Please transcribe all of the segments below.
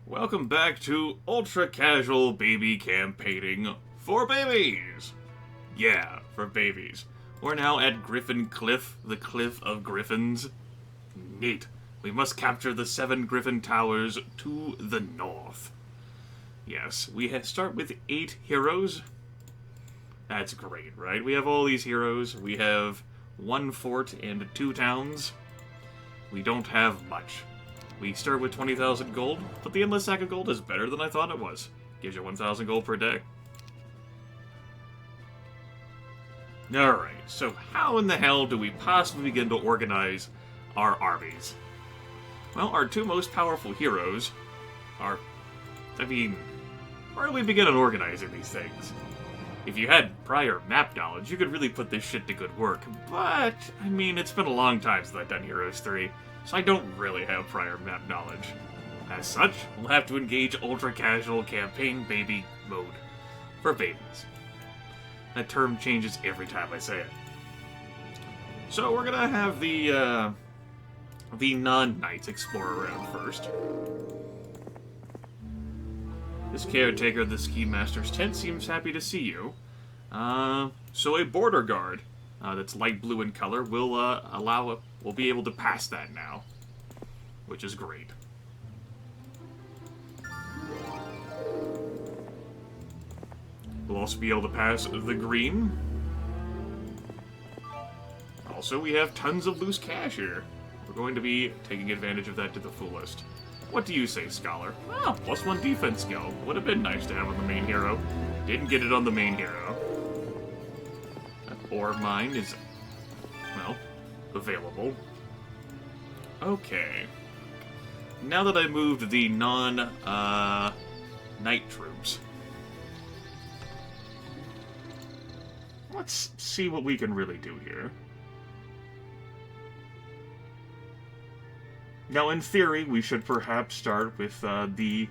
Welcome back to Ultra Casual Baby Campaigning for Babies! Yeah, for babies. We're now at Griffin Cliff, the Cliff of Griffins. Neat. We must capture the 7 Griffin Towers to the north. Yes, we start with 8 heroes. That's great, right? We have all these heroes. We have 1 fort and 2 towns. We don't have much. We start with 20,000 gold, but the endless sack of gold is better than I thought it was. Gives you 1,000 gold per day. Alright, so how in the hell do we possibly begin to organize our armies? Well, our 2 most powerful heroes are... where do we begin on organizing these things? If you had prior map knowledge, you could really put this shit to good work, but, it's been a long time since I've done Heroes 3, so I don't really have prior map knowledge. As such, we'll have to engage ultra-casual campaign baby mode for babies. That term changes every time I say it. So we're gonna have the non-knights explore around first. This caretaker of the Ski Master's tent seems happy to see you. So a border guard that's light blue in color will we'll be able to pass that now, which is great. We'll also be able to pass the green. Also, we have tons of loose cash here. We're going to be taking advantage of that to the fullest. What do you say, Scholar? Oh, +1 defense skill. Would have been nice to have on the main hero. Didn't get it on the main hero. That ore mine is, well, available. Okay. Now that I moved the non-knight troops, let's see what we can really do here. Now, in theory, we should perhaps start with the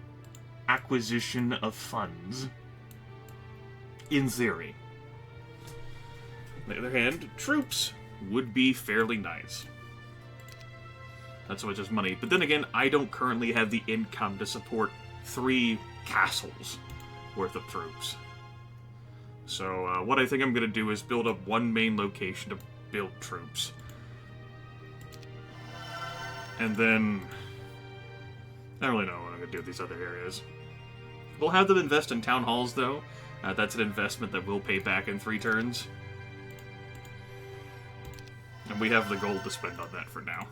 acquisition of funds. In theory. On the other hand, troops would be fairly nice. Not so much as money. But then again, I don't currently have the income to support 3 castles worth of troops. So, what I think I'm going to do is build up 1 main location to build troops. And then, I don't really know what I'm going to do with these other areas. We'll have them invest in town halls, though. That's an investment that will pay back in 3 turns. And we have the gold to spend on that for now.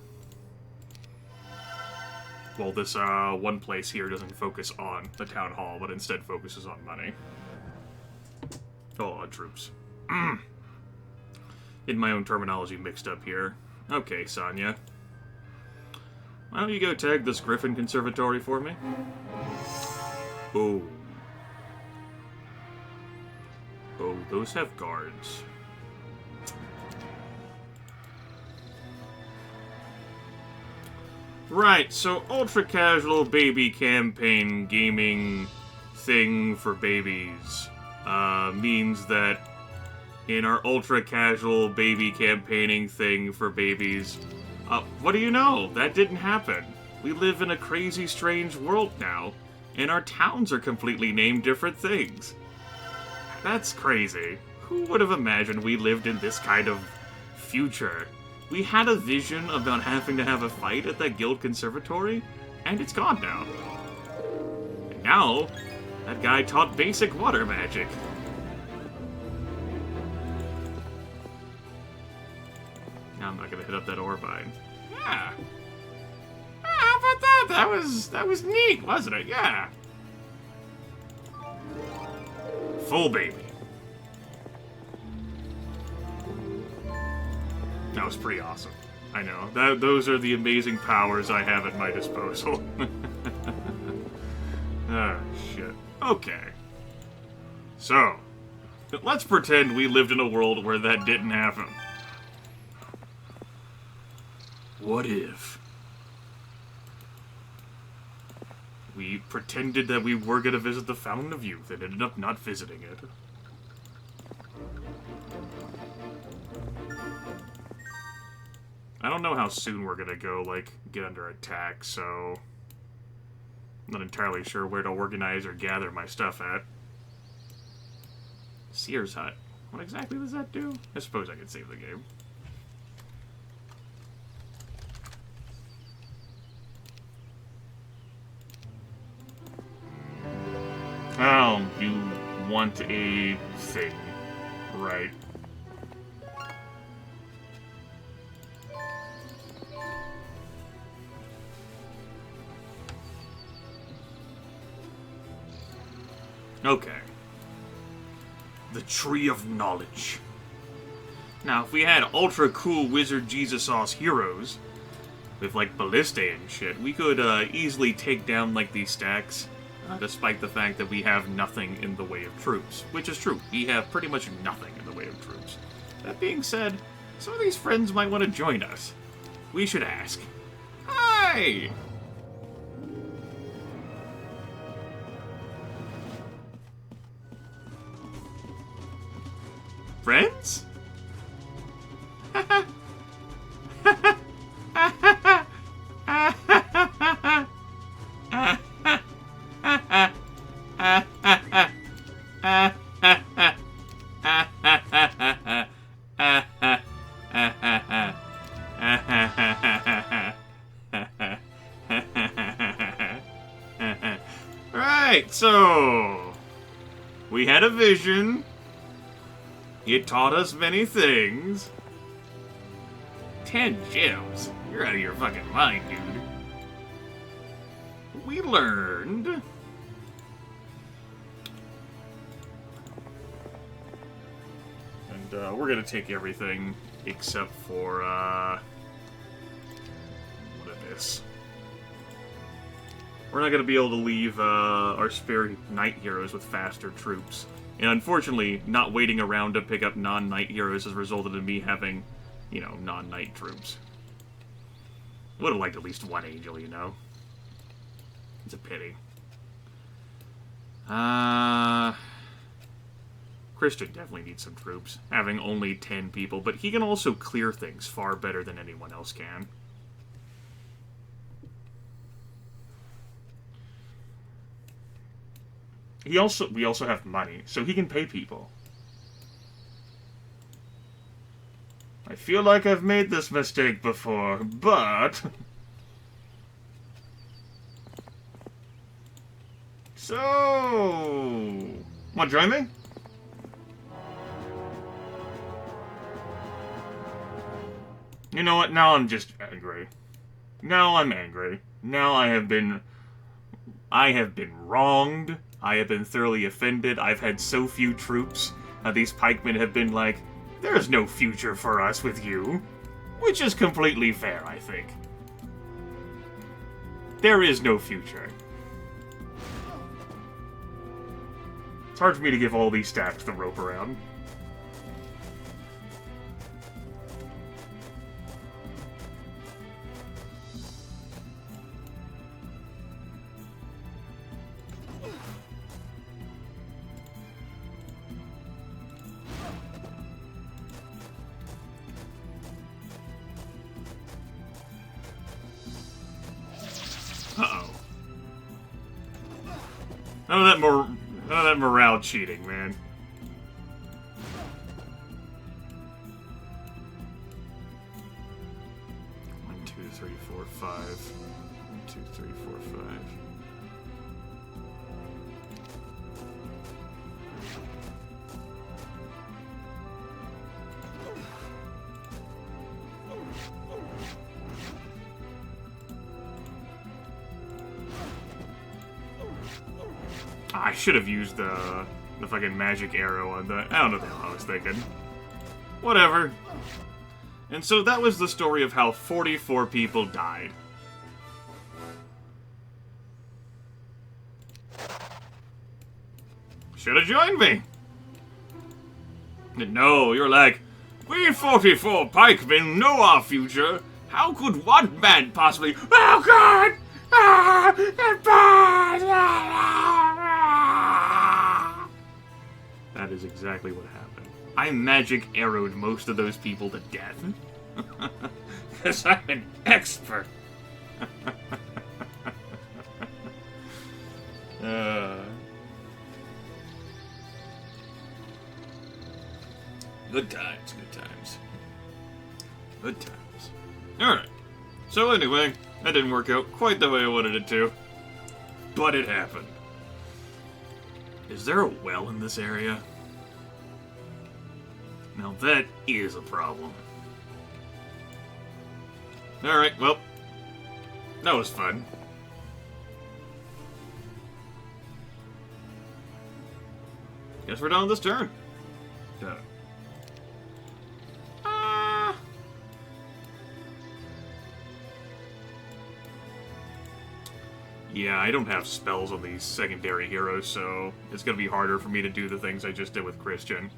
Well, this one place here doesn't focus on the town hall, but instead focuses on money. Oh, on troops. In my own terminology mixed up here. Okay, Sonya. Why don't you go tag this Griffin Conservatory for me? Oh. Oh, those have guards. Right, so ultra-casual baby campaign gaming thing for babies means that in our ultra-casual baby campaigning thing for babies, what do you know? That didn't happen. We live in a crazy, strange world now, and our towns are completely named different things. That's crazy. Who would have imagined we lived in this kind of future? We had a vision about having to have a fight at that guild conservatory, and it's gone now. And now, that guy taught basic water magic. Now I'm not gonna hit up that ore mine. Yeah. How about that? That was neat, wasn't it? Yeah. Full baby. That was pretty awesome. I know. Those are the amazing powers I have at my disposal. Oh, shit. Okay. So, let's pretend we lived in a world where that didn't happen. What if we pretended that we were going to visit the Fountain of Youth and ended up not visiting it? I don't know how soon we're gonna go, like, get under attack, so... Not entirely sure where to organize or gather my stuff at. Sears Hut. What exactly does that do? I suppose I could save the game. Oh, you want a thing. Right. Okay. The Tree of Knowledge. Now, if we had ultra cool Wizard Jesus-Sauce heroes, with like Ballista and shit, we could easily take down like these stacks, despite the fact that we have nothing in the way of troops. Which is true, we have pretty much nothing in the way of troops. That being said, some of these friends might want to join us. We should ask. Hi! Friends? Right, so we had a vision. It taught us many things. 10 gems? You're out of your fucking mind, dude. We learned... And, we're gonna take everything except for, what it is. We're not gonna be able to leave, our spare knight heroes with faster troops. And unfortunately, not waiting around to pick up non-knight heroes has resulted in me having, you know, non-knight troops. Would have liked at least one angel, you know? It's a pity. Christian definitely needs some troops, having only 10 people, but he can also clear things far better than anyone else can. We also have money, so he can pay people. I feel like I've made this mistake before, but... So... Want to join me? You know what? Now I'm just angry. Now I'm angry. Now I have been wronged. I have been thoroughly offended. I've had so few troops. These pikemen have been like, there's no future for us with you. Which is completely fair, I think. There is no future. It's hard for me to give all these stacks the rope around. Uh-oh. None of that morale cheating, man. One, two, three, four, five. 1, 2, 3, 4, 5. I should have used the fucking magic arrow on the... I don't know what the hell I was thinking. Whatever. And so that was the story of how 44 people died. Should have joined me. No, you're like, we 44 pikemen know our future. How could one man possibly... Oh, God! Ah, it's bad! That is exactly what happened. I magic arrowed most of those people to death. Because I'm an expert. Good times, good times. Good times. Alright. So anyway, that didn't work out quite the way I wanted it to. But it happened. Is there a well in this area? Now that is a problem. Alright, well. That was fun. Guess we're done with this turn. Yeah, I don't have spells on these secondary heroes, so it's gonna be harder for me to do the things I just did with Christian.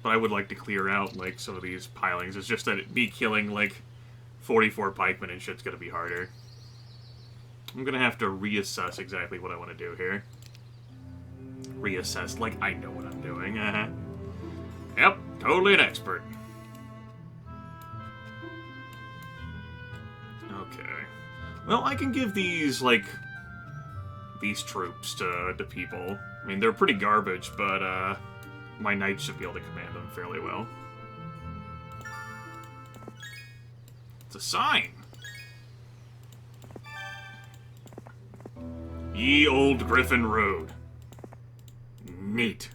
But I would like to clear out, like, some of these pilings. It's just that me killing, like, 44 pikemen and shit's gonna be harder. I'm gonna have to reassess exactly what I want to do here. Reassess, like, I know what I'm doing. Yep, totally an expert. Okay. Well, I can give these, like, these troops to people. I mean, they're pretty garbage, but, my knights should be able to command them fairly well. It's a sign! Ye Old Griffin Road. Neat.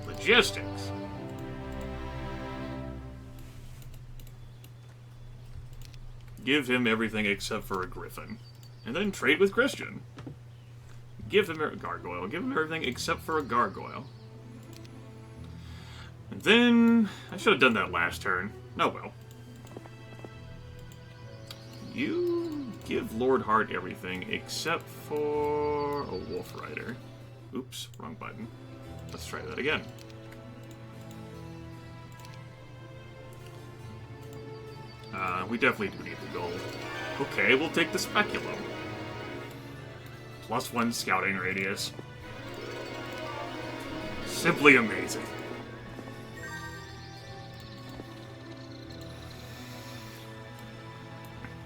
Logistics. Give him everything except for a Griffin. And then trade with Christian. Give him a gargoyle. Give him everything except for a gargoyle. And then... I should have done that last turn. Oh well. You give Lord Hart everything except for a Wolf Rider. Oops, wrong button. Let's try that again. We definitely do need the gold. Okay, we'll take the Speculum. +1 scouting radius. Simply amazing.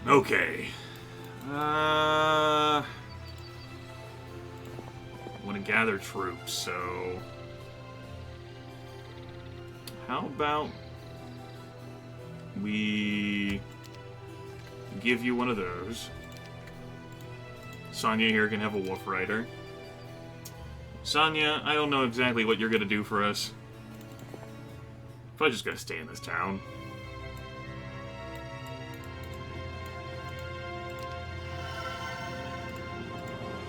Okay. I want to gather troops, so... How about we give you one of those. Sonya here can have a Wolf Rider. Sonya, I don't know exactly what you're going to do for us. Probably just going to stay in this town.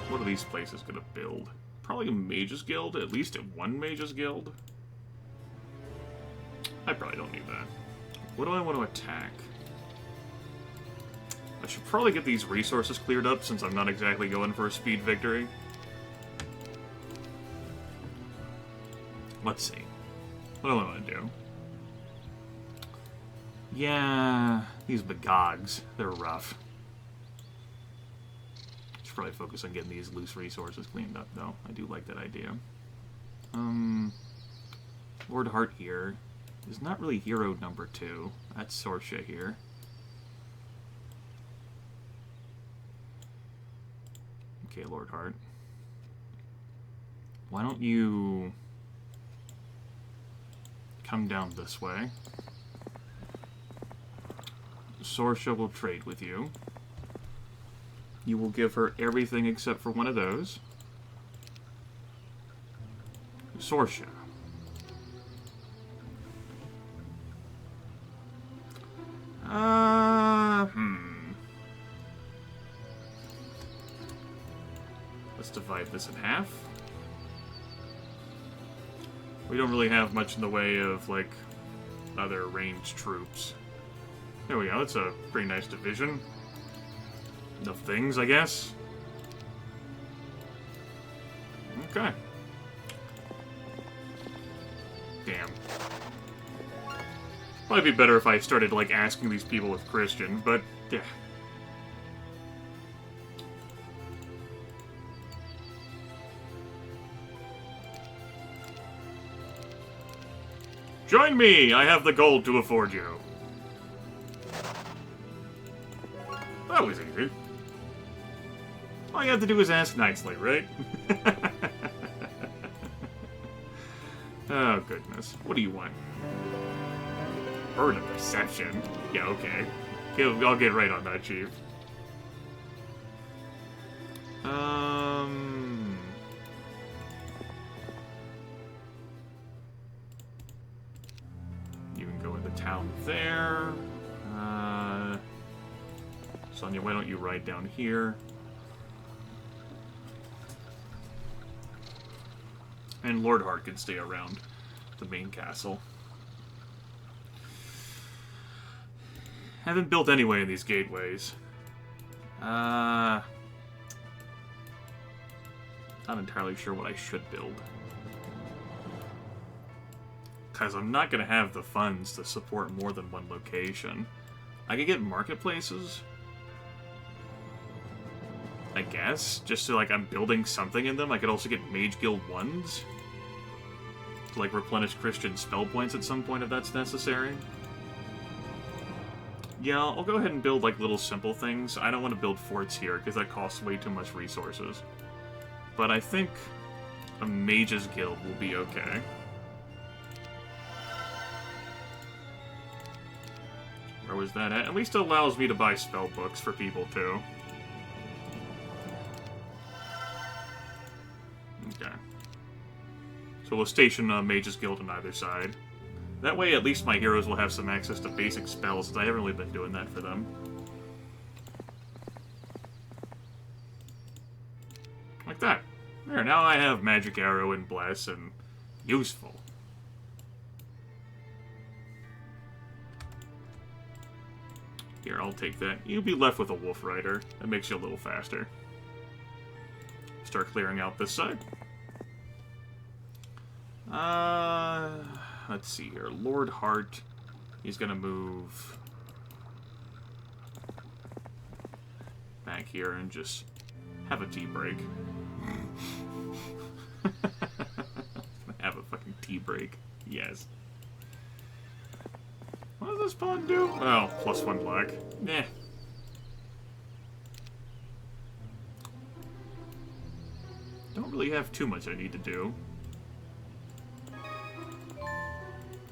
What are these places going to build? Probably a Mage's Guild, at least one Mage's Guild. I probably don't need that. What do I want to attack? I should probably get these resources cleared up since I'm not exactly going for a speed victory. Let's see. What do I want to do? Yeah, these Bagogs, they're rough. Should probably focus on getting these loose resources cleaned up, though. I do like that idea. Lord Hart here is not really hero number 2. That's Sorsha here. Okay, Lord Hart. Why don't you come down this way? Sorsha will trade with you. You will give her everything except for one of those. Sorsha. Let's divide this in half. We don't really have much in the way of, like, other ranged troops. There we go, that's a pretty nice division. Enough things, I guess. Okay. Damn. Might be better if I started, like, asking these people with Christian, but, yeah. Join me! I have the gold to afford you. That was easy. All you have to do is ask nicely, right? Oh, goodness. What do you want? Bird of Perception? Yeah, okay. I'll get right on that, Chief. You can go into town there. Sonya, why don't you ride down here? And Lord Hart can stay around the main castle. Haven't built anyway in these gateways. Not entirely sure what I should build. Because I'm not going to have the funds to support more than one location. I could get marketplaces, I guess, just so like I'm building something in them. I could also get Mage Guild 1s to like replenish Christian spell points at some point if that's necessary. Yeah, I'll go ahead and build like little simple things. I don't want to build forts here because that costs way too much resources. But I think a Mage's Guild will be okay. Where was that at? At least it allows me to buy spell books for people too. Okay. So we'll station a Mage's Guild on either side. That way, at least my heroes will have some access to basic spells, since I haven't really been doing that for them. Like that. There, now I have Magic Arrow and Bless, and useful. Here, I'll take that. You'll be left with a Wolf Rider. That makes you a little faster. Start clearing out this side. Let's see here. Lord Hart, he's gonna move back here and just have a tea break. Have a fucking tea break. Yes. What does this pawn do? Oh, +1 black. Nah. Don't really have too much I need to do.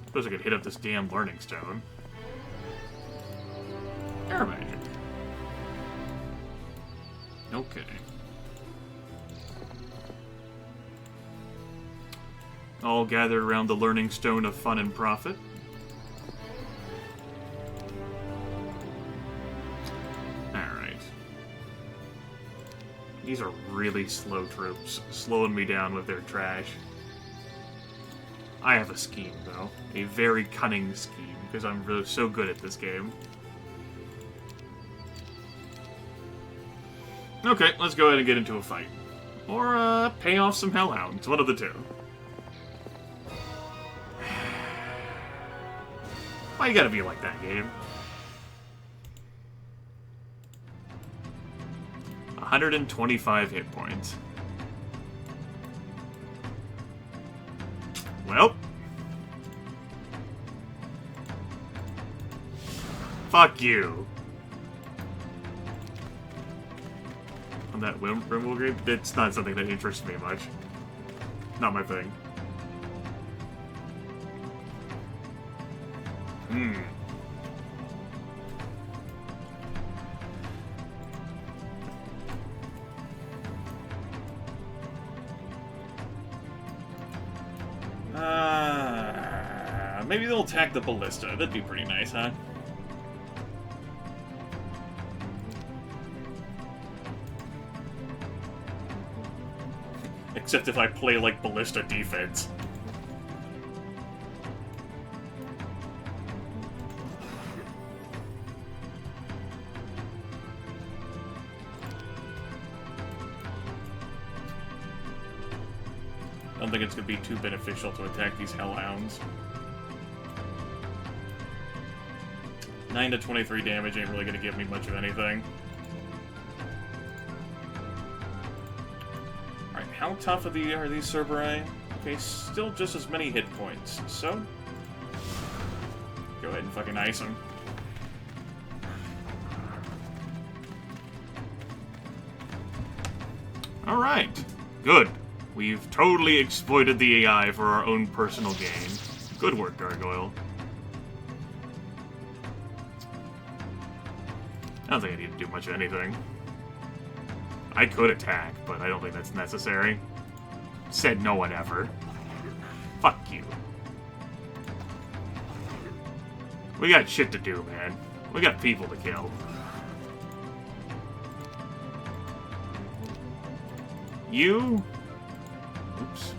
Suppose I could hit up this damn Learning Stone. Air magic. Okay. All gathered around the Learning Stone of Fun and Profit. Alright. These are really slow troops, slowing me down with their trash. I have a scheme, though. A very cunning scheme, because I'm really so good at this game. Okay, let's go ahead and get into a fight. Or, pay off some Hellhounds. One of the two. Why you gotta be like that, game? 125 hit points. Well. Fuck you. On that Rimwell game, it's not something that interests me much. Not my thing. Maybe they'll attack the ballista. That'd be pretty nice, huh? Except if I play like ballista defense. I don't think it's going to be too beneficial to attack these Hellhounds. 9 to 23 damage ain't really going to give me much of anything. Alright, how tough are these Cerberus? Okay, still just as many hit points, so... go ahead and fucking ice them. Alright. Good. We've totally exploited the AI for our own personal gain. Good work, Gargoyle. I don't think I need to do much of anything. I could attack, but I don't think that's necessary. Said no one ever. Fuck you. We got shit to do, man. We got people to kill. You? Oops.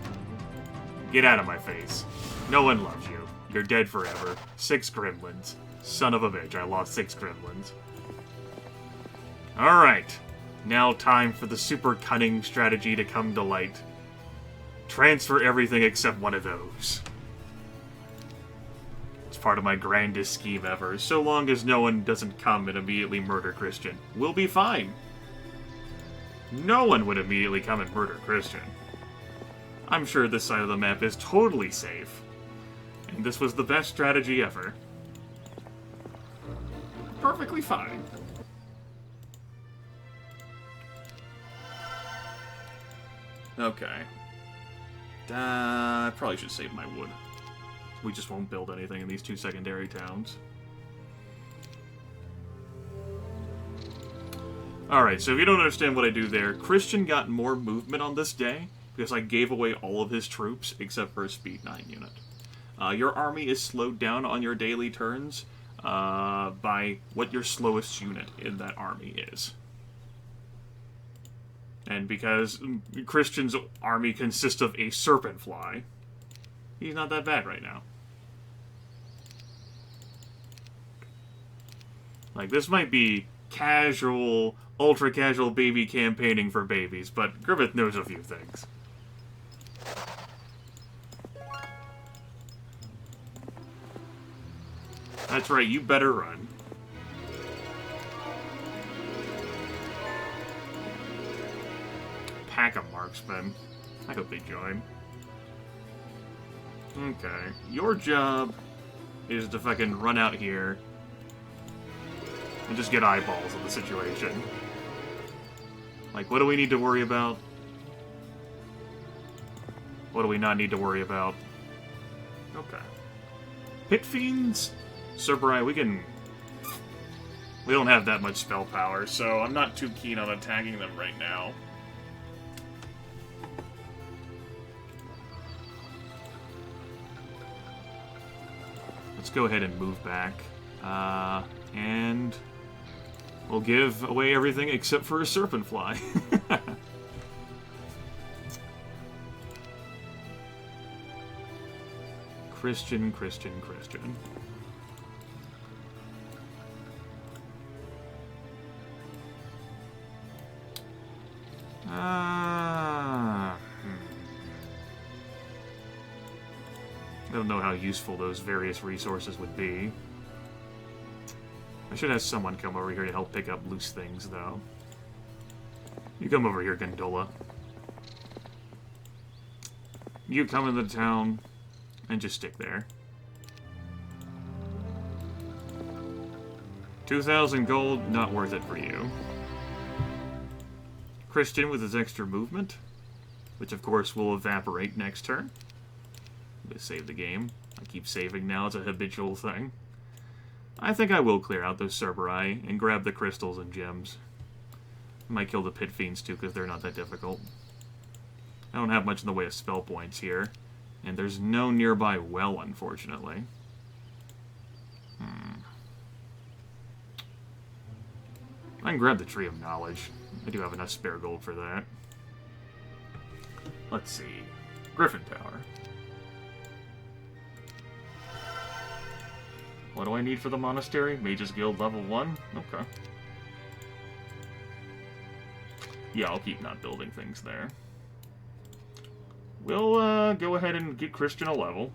Get out of my face. No one loves you. You're dead forever. 6 gremlins. Son of a bitch, I lost 6 gremlins. Alright. Now time for the super cunning strategy to come to light. Transfer everything except one of those. It's part of my grandest scheme ever. So long as no one doesn't come and immediately murder Christian, we'll be fine. No one would immediately come and murder Christian. I'm sure this side of the map is totally safe. And this was the best strategy ever. Perfectly fine. Okay. I probably should save my wood. We just won't build anything in these 2 secondary towns. Alright, so if you don't understand what I do there, Christian got more movement on this day because I gave away all of his troops except for a speed 9 unit. Your army is slowed down on your daily turns by what your slowest unit in that army is. And because Christian's army consists of a serpent fly, he's not that bad right now. Like, this might be casual, ultra-casual baby campaigning for babies, but Grimith knows a few things. That's right, you better run. Pack of marksmen. I hope they join. Okay, your job is to fucking run out here and just get eyeballs of the situation. Like, what do we need to worry about? What do we not need to worry about? Okay. Pit Fiends? Cerberus, we don't have that much spell power, so I'm not too keen on attacking them right now. Let's go ahead and move back. And we'll give away everything except for a serpent fly. Christian. I don't know how useful those various resources would be. I should have someone come over here to help pick up loose things, though. You come over here, Gondola. You come into town and just stick there. 2,000 gold, not worth it for you. Christian with his extra movement, which of course will evaporate next turn. I'm gonna save the game. I keep saving now, it's a habitual thing. I think I will clear out those Cerberus and grab the crystals and gems. I might kill the Pit Fiends too, because they're not that difficult. I don't have much in the way of spell points here, and there's no nearby well, unfortunately. I can grab the Tree of Knowledge. I do have enough spare gold for that. Let's see. Griffin Tower. What do I need for the monastery? Mage's Guild level 1? Okay. Yeah, I'll keep not building things there. We'll go ahead and get Christian a level.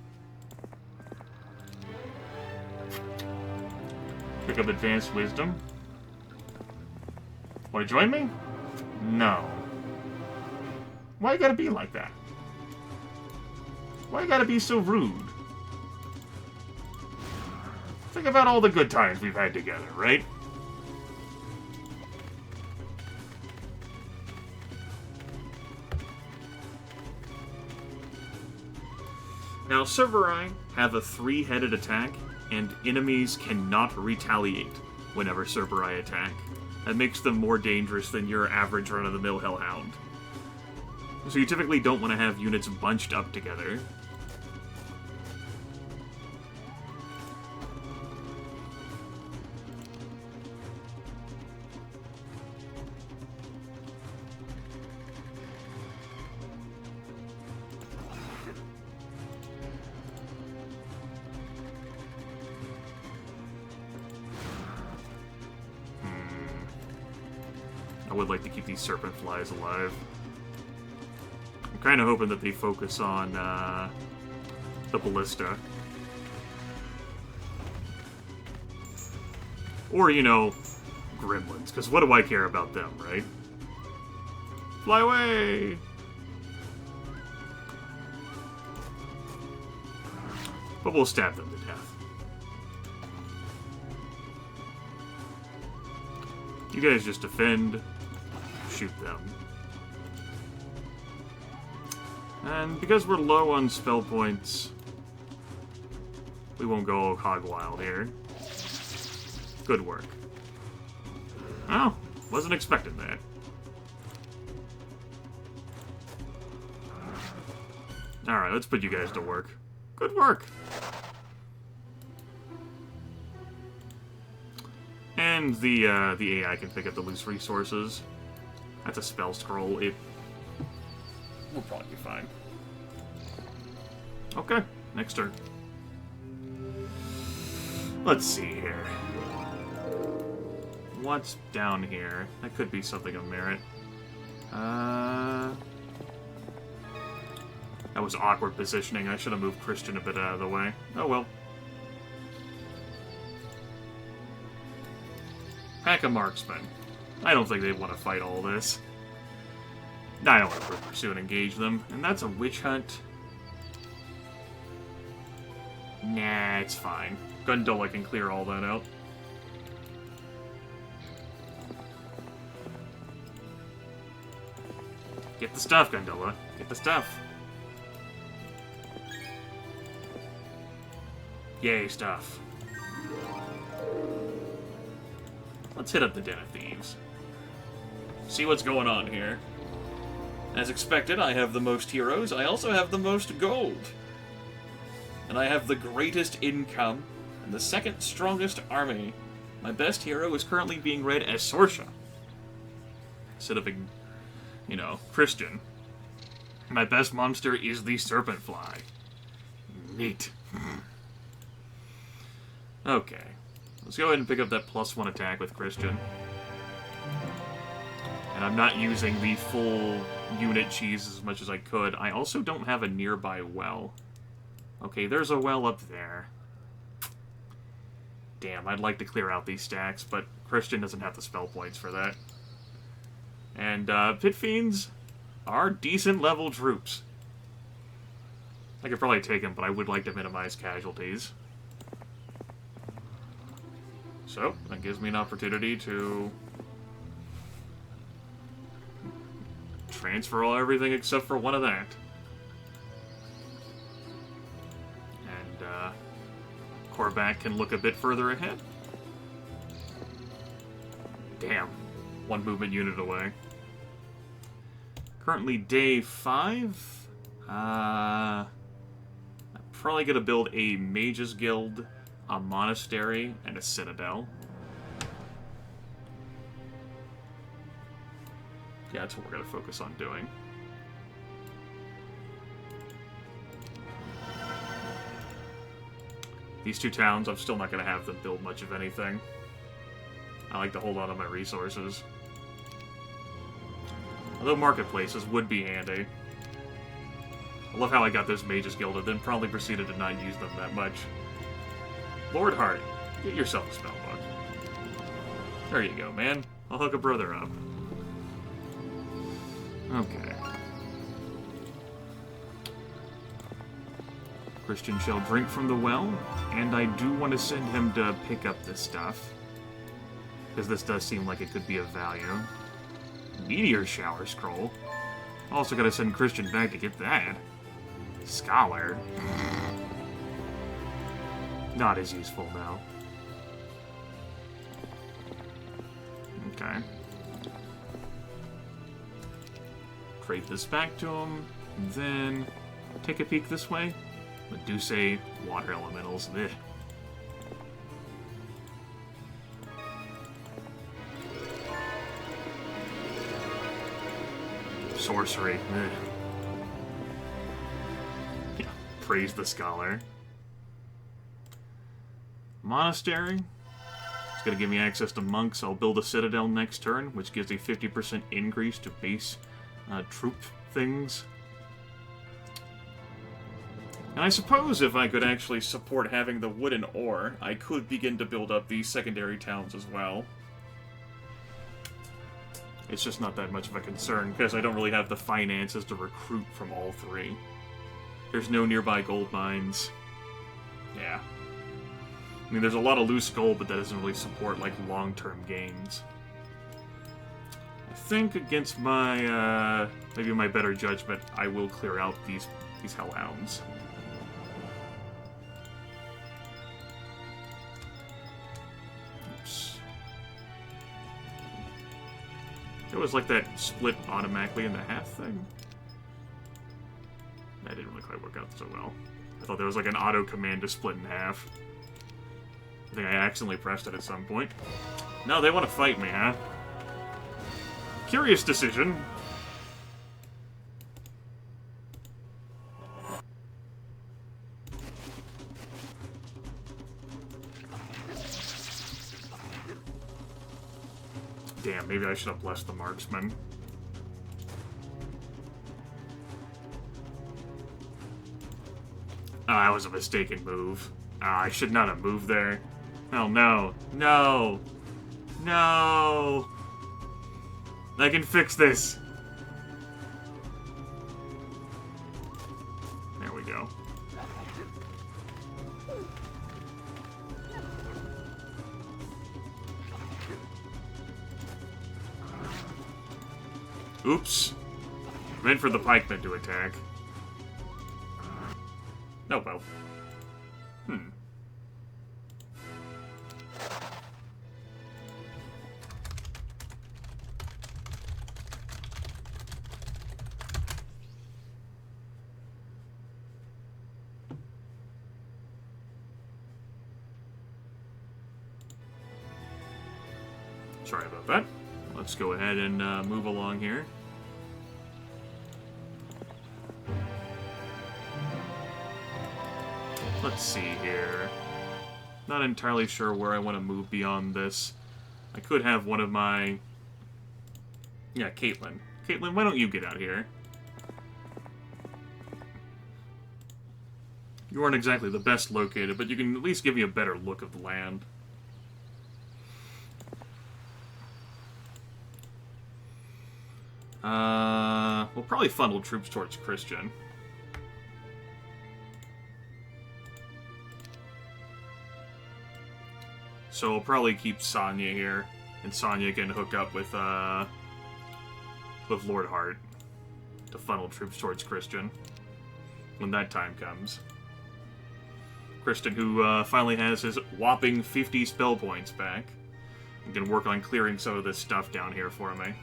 Pick up Advanced Wisdom. Want to join me? No. Why you gotta be like that? Why you gotta be so rude? Think about all the good times we've had together, right? Now, Serveri have a 3-headed attack, and enemies cannot retaliate whenever Serveri attack. That makes them more dangerous than your average run-of-the-mill Hellhound. So you typically don't want to have units bunched up together. I would like to keep these serpent flies alive. I'm kind of hoping that they focus on the ballista. Or, you know, gremlins, because what do I care about them, right? Fly away! But we'll stab them to death. You guys just defend, shoot them. And because we're low on spell points, we won't go hog wild here. Good work. Oh, wasn't expecting that. Alright, let's put you guys to work. Good work! And the AI can pick up the loose resources. That's a spell scroll. It will probably be fine. Okay, next turn. Let's see here. What's down here? That could be something of merit. That was awkward positioning. I should have moved Christian a bit out of the way. Oh well. Pack of marksmen. I don't think they want to fight all this. I don't want to pursue and engage them. And that's a witch hunt. Nah, it's fine. Gondola can clear all that out. Get the stuff, Gondola. Get the stuff. Yay, stuff. Let's hit up the Den of Thieves. See what's going on here. As expected, I have the most heroes. I also have the most gold. And I have the greatest income and the second strongest army. My best hero is currently being read as Sorsha, instead of, you know, Christian. My best monster is the Serpent Fly. Neat. Okay. Let's go ahead and pick up that +1 attack with Christian. And I'm not using the full unit cheese as much as I could. I also don't have a nearby well. Okay, there's a well up there. Damn, I'd like to clear out these stacks, but Christian doesn't have the spell points for that. And Pit Fiends are decent level troops. I could probably take them, but I would like to minimize casualties. So, that gives me an opportunity to transfer everything except for one of that. And, Korvac can look a bit further ahead. Damn. One movement unit away. Currently day 5. I'm probably going to build a Mage's Guild, a Monastery, and a Citadel. Yeah, that's what we're going to focus on doing. These two towns, I'm still not going to have them build much of anything. I like to hold on to my resources. Although marketplaces would be handy. I love how I got those Mages Guilded, then probably proceeded to not use them that much. Lord Hardy, get yourself a spellbook. There you go, man. I'll hook a brother up. Okay. Christian shall drink from the well, and I do want to send him to pick up this stuff, because this does seem like it could be of value. Meteor Shower Scroll. Also gotta send Christian back to get that. Scholar? Not as useful now. Okay. Trade this back to him, and then take a peek this way. Medusae, water elementals. Ugh. Sorcery. Ugh. Yeah, praise the scholar. Monastery. It's going to give me access to monks. I'll build a citadel next turn, which gives a 50% increase to base troop things. And I suppose if I could actually support having the wood and ore, I could begin to build up these secondary towns as well. It's just not that much of a concern, because I don't really have the finances to recruit from all three. There's no nearby gold mines. Yeah. I mean, there's a lot of loose gold, but that doesn't really support, like, long-term gains. I think against my, maybe my better judgment, I will clear out these hellhounds. Oops. It was like that split automatically in the half thing. That didn't really quite work out so well. I thought there was like an auto command to split in half. I think I accidentally pressed it at some point. No, they want to fight me, huh? Curious decision. Damn, maybe I should have blessed the marksman. Oh, that was a mistaken move. I should not have moved there. Oh, no. No! No! I can fix this! There we go. Oops. Meant for the pikemen to attack. Oh, well. Sorry about that. Let's go ahead and move along here. Let's see here. Not entirely sure where I want to move beyond this. I could have one of my... Yeah, Caitlin. Caitlin, why don't you get out here? You aren't exactly the best located, but you can at least give me a better look of the land. We'll probably funnel troops towards Christian. So we'll probably keep Sonya here, and Sonya can hook up with Lord Hart to funnel troops towards Christian when that time comes. Christian, who finally has his whopping 50 spell points back, and can work on clearing some of this stuff down here for me.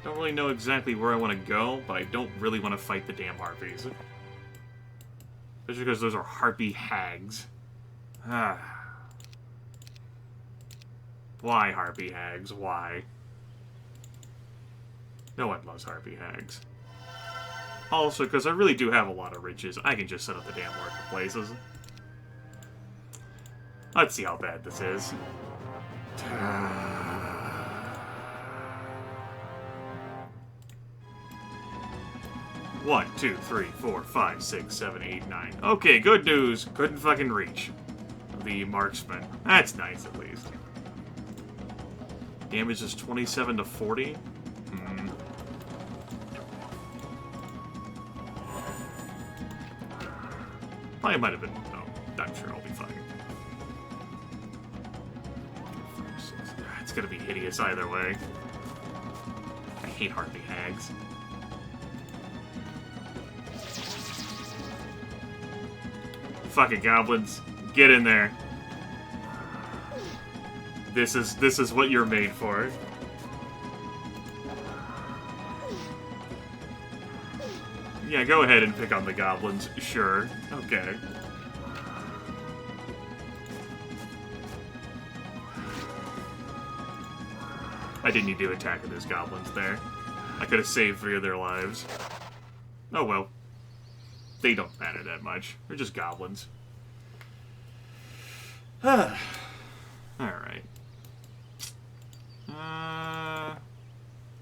Don't really know exactly where I want to go, but I don't really want to fight the damn harpies. Especially because those are harpy hags. Why harpy hags? Why? No one loves harpy hags. Also, because I really do have a lot of riches, I can just set up the damn marketplaces. Let's see how bad this is. 1, 2, 3, 4, 5, 6, 7, 8, 9. Okay, good news. Couldn't fucking reach the marksman. That's nice, at least. Damage is 27 to 40. I might have been. No, I'm sure I'll be fine. 5, 6. It's gonna be hideous either way. I hate harpy hags. fucking goblins. Get in there. This is what you're made for. Yeah, go ahead and pick on the goblins. Sure. Okay. I didn't need to attack those goblins there. I could have saved 3 of their lives. Oh well. They don't matter that much. They're just goblins. Alright.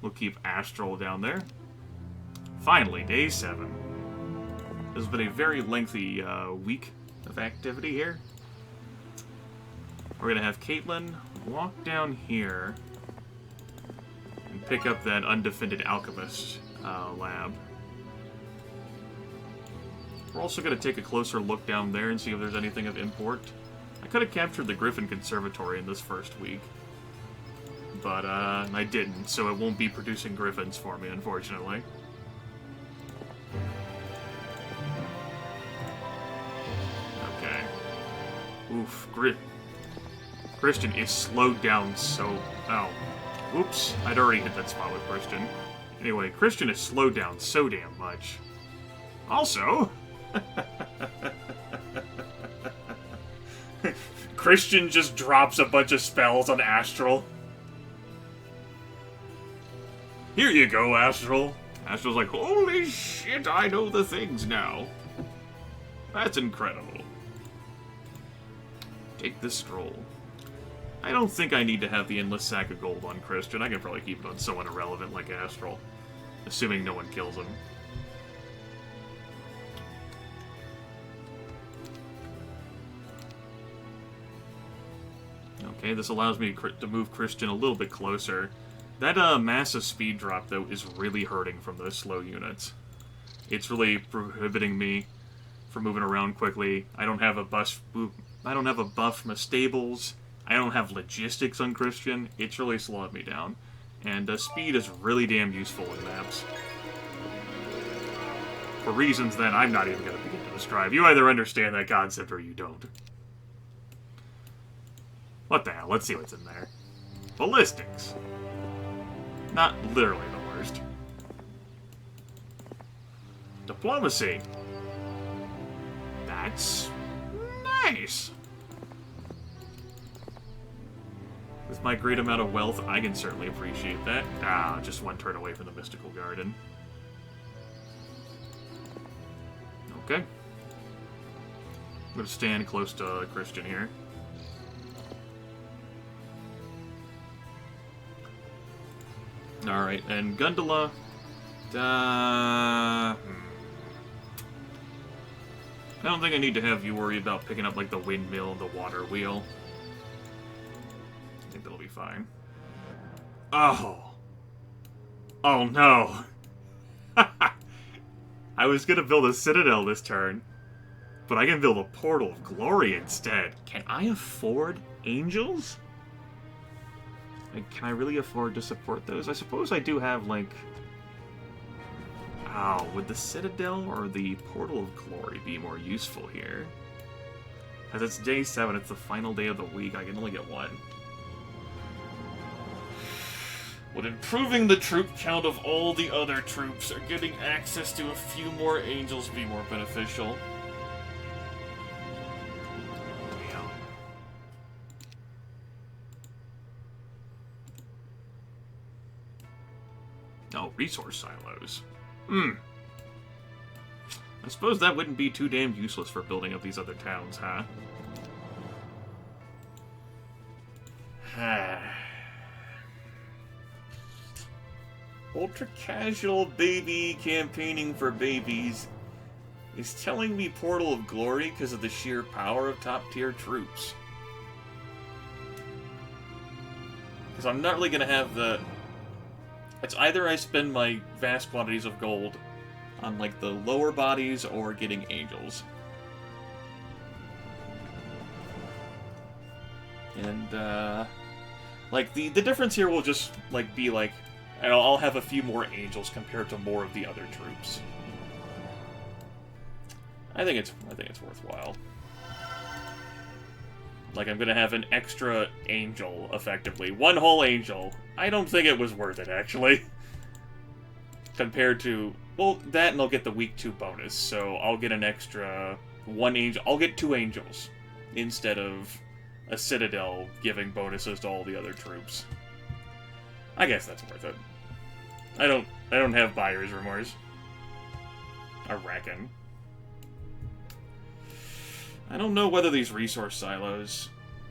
We'll keep Astral down there. Finally, day 7. This has been a very lengthy week of activity here. We're going to have Caitlin walk down here and pick up that undefended alchemist lab. We're also going to take a closer look down there and see if there's anything of import. I could have captured the Griffin Conservatory in this first week, but I didn't, so it won't be producing Griffins for me, unfortunately. Okay. Oof, Christian is slowed down so... Oh. Oops, I'd already hit that spot with Christian. Anyway, Christian is slowed down so damn much. Also... Christian just drops a bunch of spells on Astral. Here you go, Astral. Astral's like, holy shit, I know the things now. That's incredible. Take the scroll. I don't think I need to have the endless sack of gold on Christian. I can probably keep it on someone irrelevant like Astral. Assuming no one kills him. Okay, this allows me to move Christian a little bit closer. That massive speed drop, though, is really hurting from those slow units. It's really prohibiting me from moving around quickly. I don't have a buff from the stables. I don't have logistics on Christian. It's really slowing me down. And speed is really damn useful in maps. For reasons that I'm not even going to begin to describe. You either understand that concept or you don't. What the hell? Let's see what's in there. Ballistics. Not literally the worst. Diplomacy. That's nice. With my great amount of wealth, I can certainly appreciate that. Ah, just one turn away from the Mystical Garden. Okay. I'm going to stand close to Christian here. Alright, and Gundala... I don't think I need to have you worry about picking up, like, the windmill and the water wheel. I think that'll be fine. Oh! Oh, no! I was gonna build a citadel this turn, but I can build a portal of glory instead. Can I afford angels? Like, can I really afford to support those? I suppose I do have, like... Oh, would the Citadel or the Portal of Glory be more useful here? Because it's day 7, it's the final day of the week, I can only get one. Would improving the troop count of all the other troops or getting access to a few more angels be more beneficial? Oh, resource silos. I suppose that wouldn't be too damn useless for building up these other towns, huh? Ultra-casual baby campaigning for babies is telling me Portal of Glory because of the sheer power of top-tier troops. Because I'm not really going to have the... It's either I spend my vast quantities of gold on, like, the lower bodies or getting angels. And, like, the difference here will just, like, be, like, I'll have a few more angels compared to more of the other troops. I think it's worthwhile. Like, I'm gonna have an extra angel, effectively. One whole angel. I don't think it was worth it, actually. Compared to... Well, that and I'll get the week 2 bonus, so I'll get an extra 1 angel. I'll get 2 angels, instead of a citadel giving bonuses to all the other troops. I guess that's worth it. I don't have buyer's remorse. I reckon. I don't know whether these resource silos...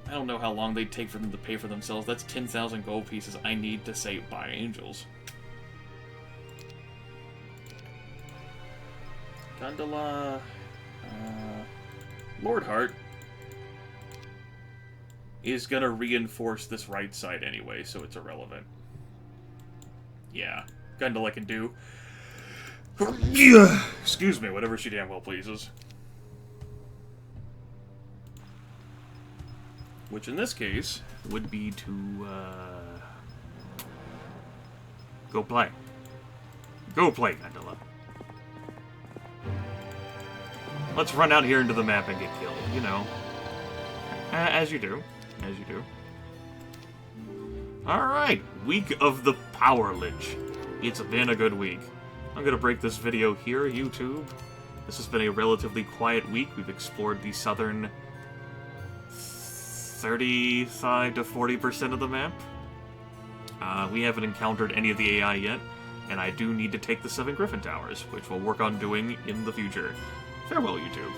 I don't know how long they'd take for them to pay for themselves. That's 10,000 gold pieces I need to say buy angels. Gondola... Lord Heart is gonna reinforce this right side anyway, so it's irrelevant. Yeah, Gondola can do... Excuse me, whatever she damn well pleases. Which in this case would be to go play. Go play, Gondola. Let's run out here into the map and get killed, you know. As you do. As you do. Alright, week of the Power Lich. It's been a good week. I'm gonna break this video here, YouTube. This has been a relatively quiet week. We've explored the southern 35 to 40% of the map. We haven't encountered any of the AI yet, and I do need to take the 7 Griffin Towers, which we'll work on doing in the future. Farewell, YouTube.